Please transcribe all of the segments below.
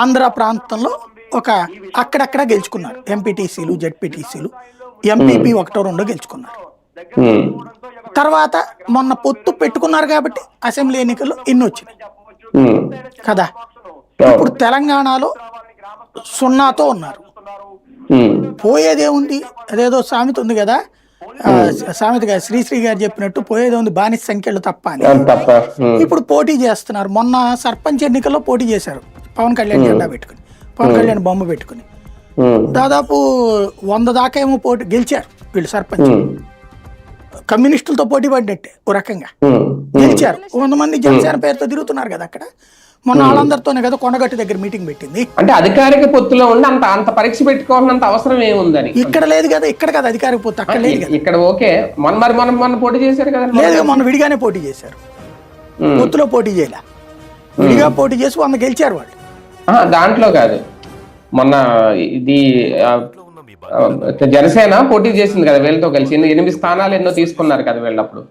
ఆంధ్ర ప్రాంతంలో ఒక అక్కడక్కడ గెలుచుకున్నారు. ఎంపీటీసీలు, జెడ్పీటీసీలు, ఎంపీపీ ఒకటో రెండో గెలుచుకున్నారు. ఉమ్, తర్వాత మొన్న పొత్తు పెట్టుకున్నారు కాబట్టి అసెంబ్లీ ఎన్నికల్లో ఇన్ని వచ్చినాయి ఉమ్, కదా. అవును. ఇప్పుడు తెలంగాణలో 0తో ఉన్నారు. ఉమ్, పోయేదేముంది, అదేదో సామెత ఉంది కదా, సామెతగా శ్రీశ్రీ గారు చెప్పినట్టు పోయేదేముంది బానిస సంఖ్యలు తప్ప అని. అది తప్ప. ఉమ్, ఇప్పుడు పోటీ చేస్తున్నారు. మొన్న సర్పంచ్ ఎన్నికల్లో పోటీ చేశారు పవన్ కళ్యాణ్ జెండా పెట్టుకుని, పవన్ కళ్యాణ్ బొమ్మ పెట్టుకుని. ఉమ్, దాదాపు 100 దాకా ఏమో పోటీ గెలిచారు వీళ్ళు సర్పంచ్. ఉమ్, కమ్యూనిస్టులతో పోటీ పడ్డట్టే ఓ రకంగా ఉమ్, గెలిచారు. 100 మంది జనసేన పేరుతో తిరుగుతున్నారు కదా అక్కడ. మొన్న వాళ్ళందరితోనే కదా కొండగట్టు దగ్గర మీటింగ్ పెట్టింది. అంటే అధికారిక పొత్తులో ఉండి అంత అంత పరీక్ష పెట్టుకోవాల్సినంత అవసరం ఏముందని ఇక్కడ లేదు కదా, ఇక్కడ కదా అధికారిక పోతే అక్కడ లేదు కదా. ఇక్కడ ఓకే. మొన్న పోటీ చేశారు కదా. లేదు, మొన్న విడిగానే పోటీ చేశారు, పొత్తులో పోటీ చేయలే. విడిగా పోటీ చేసి 100 గెలిచారు వాళ్ళు. దాంట్లో కాదు, మొన్న ఇది జనసేన పోటీ చేసింది కదా వీళ్ళతో కలిసి. 8 స్థానాలు ఎన్నో తీసుకున్నారు కదా వీళ్ళప్పుడు.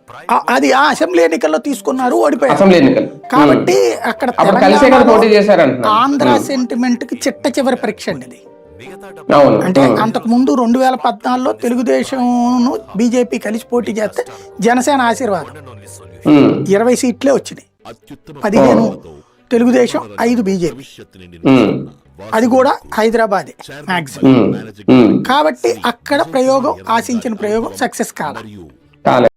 అది ఆ అసెంబ్లీ ఎన్నికల్లో తీసుకున్నారు, ఓడిపోయారు. అసెంబ్లీ ఎన్నికలు కాబట్టి అక్కడ అప్పుడు కలిసే కదా పోటీ చేశారంటున్నారు. ఆంధ్ర సెంటిమెంట్ కి చిట్ట చివరి పరీక్ష అండి ఇది. అవును. అంటే అంతకు ముందు 2014లో తెలుగుదేశం బీజేపీ కలిసి పోటీ చేస్తే జనసేన ఆశీర్వాదం 20 సీట్లే వచ్చినాయి. 15 తెలుగుదేశం, 5 బీజేపీ. అది కూడా హైదరాబాదే మాక్సిమం. కాబట్టి అక్కడ ప్రయోగం, ఆశించిన ప్రయోగం సక్సెస్ కాదు.